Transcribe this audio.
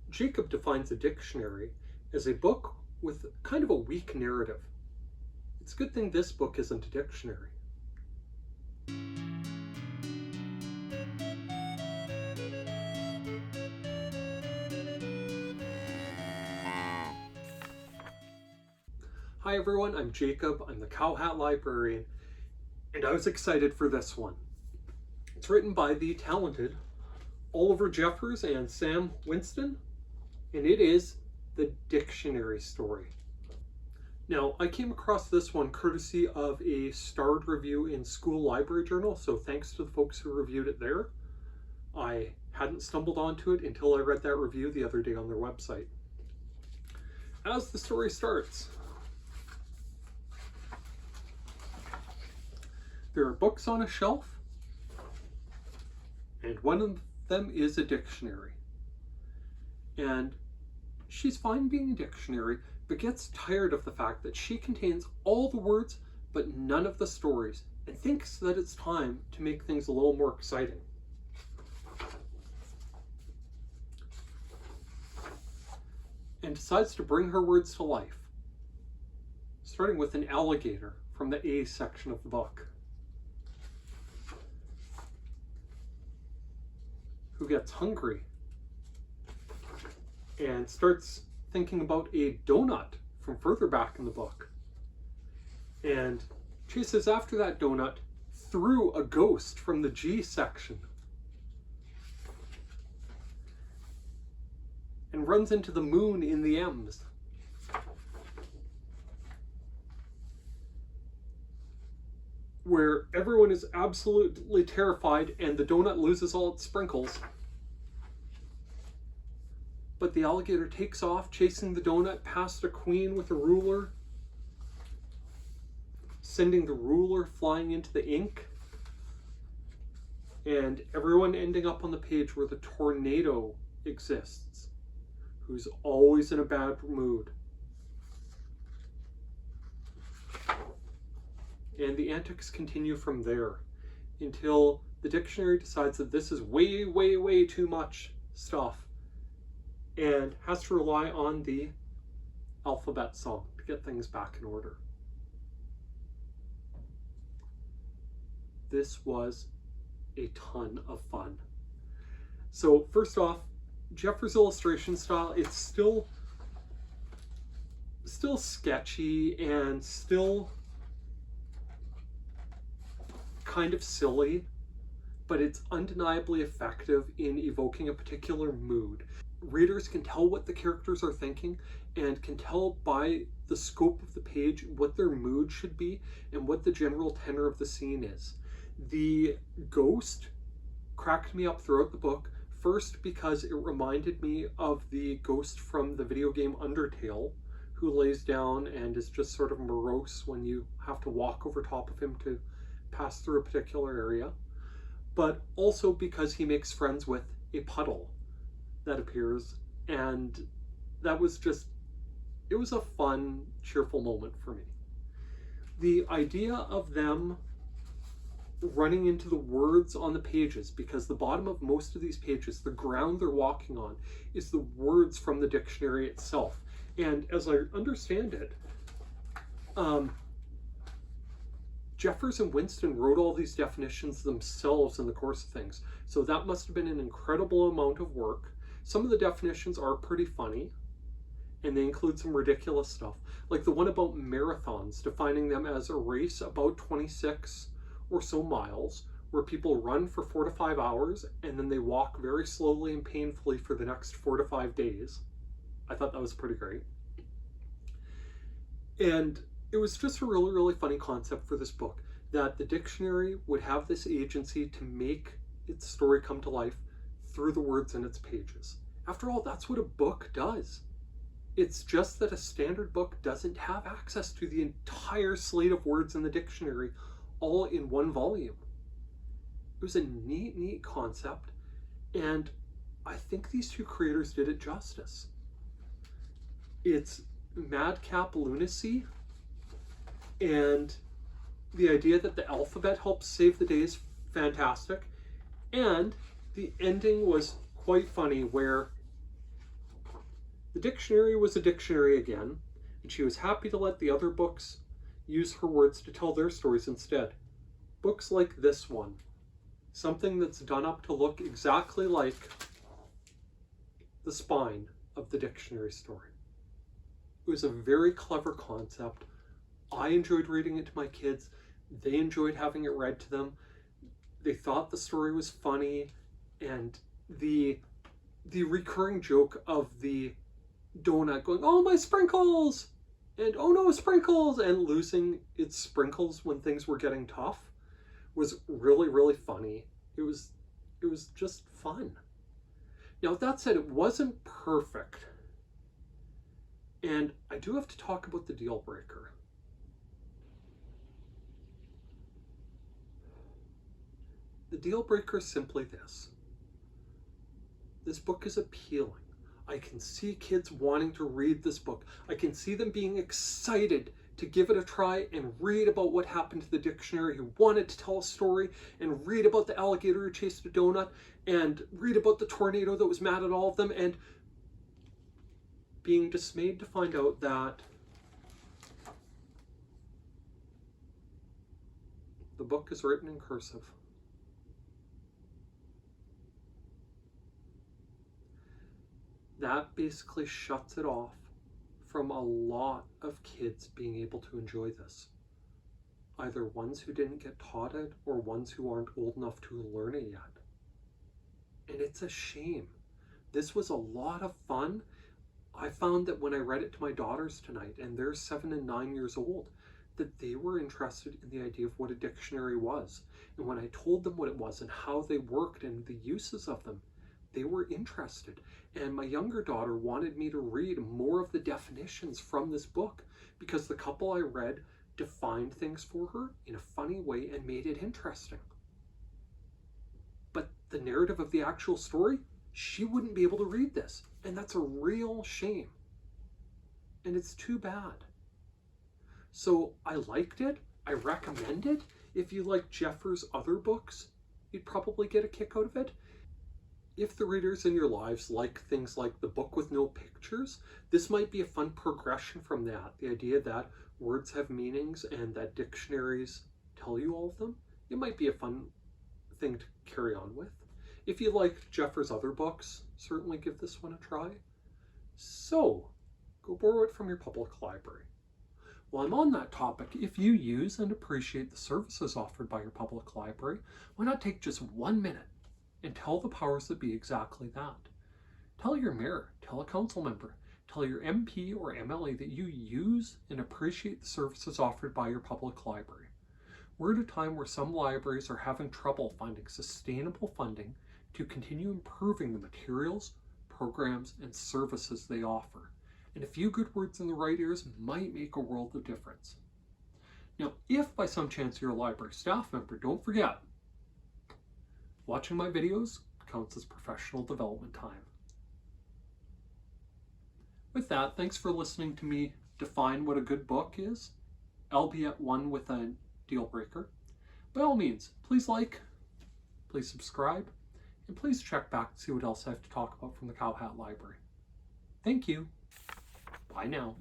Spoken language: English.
Jacob defines a dictionary as a book with kind of a weak narrative. It's a good thing this book isn't a dictionary. Hi everyone, I'm Jacob, I'm the CowHatLibrarian, and I was excited for this one. It's written by the talented Oliver Jeffers and Sam Winston, and it is the dictionary story. Now, I came across this one courtesy of a starred review in School Library Journal, so thanks to the folks who reviewed it there. I hadn't stumbled onto it until I read that review the other day on their website. As the story starts, there are books on a shelf, and one of them is a dictionary. And she's fine being a dictionary, but gets tired of the fact that she contains all the words but none of the stories, and thinks that it's time to make things a little more exciting. And decides to bring her words to life, starting with an alligator from the A section of the book, who gets hungry and starts thinking about a donut from further back in the book, and chases after that donut through a ghost from the G section, and runs into the moon in the M's, where everyone is absolutely terrified and the donut loses all its sprinkles. But the alligator takes off, chasing the donut past a queen with a ruler, sending the ruler flying into the ink, and everyone ending up on the page where the tornado exists, who's always in a bad mood. And the antics continue from there until the dictionary decides that this is way, way, way too much stuff, and has to rely on the alphabet song to get things back in order. This was a ton of fun. So first off, Jeffers' illustration style, it's still sketchy and still kind of silly, but it's undeniably effective in evoking a particular mood. Readers can tell what the characters are thinking and can tell by the scope of the page what their mood should be and what the general tenor of the scene is. The ghost cracked me up throughout the book, first because it reminded me of the ghost from the video game Undertale, who lays down and is just sort of morose when you have to walk over top of him to pass through a particular area, but also because he makes friends with a puddle that appears, and that was just, it was a fun, cheerful moment for me. The idea of them running into the words on the pages, because the bottom of most of these pages, the ground they're walking on, is the words from the dictionary itself. And as I understand it, Jeffers and Winston wrote all these definitions themselves in the course of things, so that must have been an incredible amount of work. Some of the definitions are pretty funny, and they include some ridiculous stuff, like the one about marathons, defining them as a race about 26 or so miles, where people run for 4 to 5 hours, and then they walk very slowly and painfully for the next 4 to 5 days. I thought that was pretty great. And it was just a really, really funny concept for this book, that the dictionary would have this agency to make its story come to life through the words in its pages. After all, that's what a book does. It's just that a standard book doesn't have access to the entire slate of words in the dictionary all in one volume. It was a neat, neat concept, and I think these two creators did it justice. It's madcap lunacy, and the idea that the alphabet helps save the day is fantastic, and the ending was quite funny, where The dictionary was a dictionary again, and she was happy to let the other books use her words to tell their stories instead. Books like this one, something that's done up to look exactly like the spine of the dictionary story. It was a very clever concept. I enjoyed reading it to my kids. They enjoyed having it read to them. They thought the story was funny, and the recurring joke of the donut going, "Oh, my sprinkles!" and "Oh no, sprinkles!" and losing its sprinkles when things were getting tough was really, really funny. It was just fun. Now, that said, it wasn't perfect. And I do have to talk about the deal breaker. The deal breaker is simply this. This book is appealing. I can see kids wanting to read this book. I can see them being excited to give it a try and read about what happened to the dictionary who wanted to tell a story, and read about the alligator who chased a donut, and read about the tornado that was mad at all of them, and being dismayed to find out that the book is written in cursive. That basically shuts it off from a lot of kids being able to enjoy this. Either ones who didn't get taught it or ones who aren't old enough to learn it yet. And it's a shame. This was a lot of fun. I found that when I read it to my daughters tonight, and they're 7 and 9 years old, that they were interested in the idea of what a dictionary was. And when I told them what it was and how they worked and the uses of them, they were interested. And my younger daughter wanted me to read more of the definitions from this book, because the couple I read defined things for her in a funny way and made it interesting. But the narrative of the actual story, she wouldn't be able to read this. And that's a real shame. And it's too bad. So I liked it. I recommend it. If you like Jeffers' other books, you'd probably get a kick out of it. If the readers in your lives like things like The Book with No Pictures, this might be a fun progression from that. The idea that words have meanings and that dictionaries tell you all of them. It might be a fun thing to carry on with. If you like Jeffers' other books, certainly give this one a try. So, go borrow it from your public library. While I'm on that topic, if you use and appreciate the services offered by your public library, why not take just 1 minute and tell the powers that be exactly that? Tell your mayor, tell a council member, tell your MP or MLA that you use and appreciate the services offered by your public library. We're at a time where some libraries are having trouble finding sustainable funding to continue improving the materials, programs, and services they offer. And a few good words in the right ears might make a world of difference. Now, if by some chance you're a library staff member, don't forget, watching my videos counts as professional development time. With that, thanks for listening to me define what a good book is, albeit one with a deal breaker. By all means, please like, please subscribe, and please check back to see what else I have to talk about from the CowHat Library. Thank you. Bye now.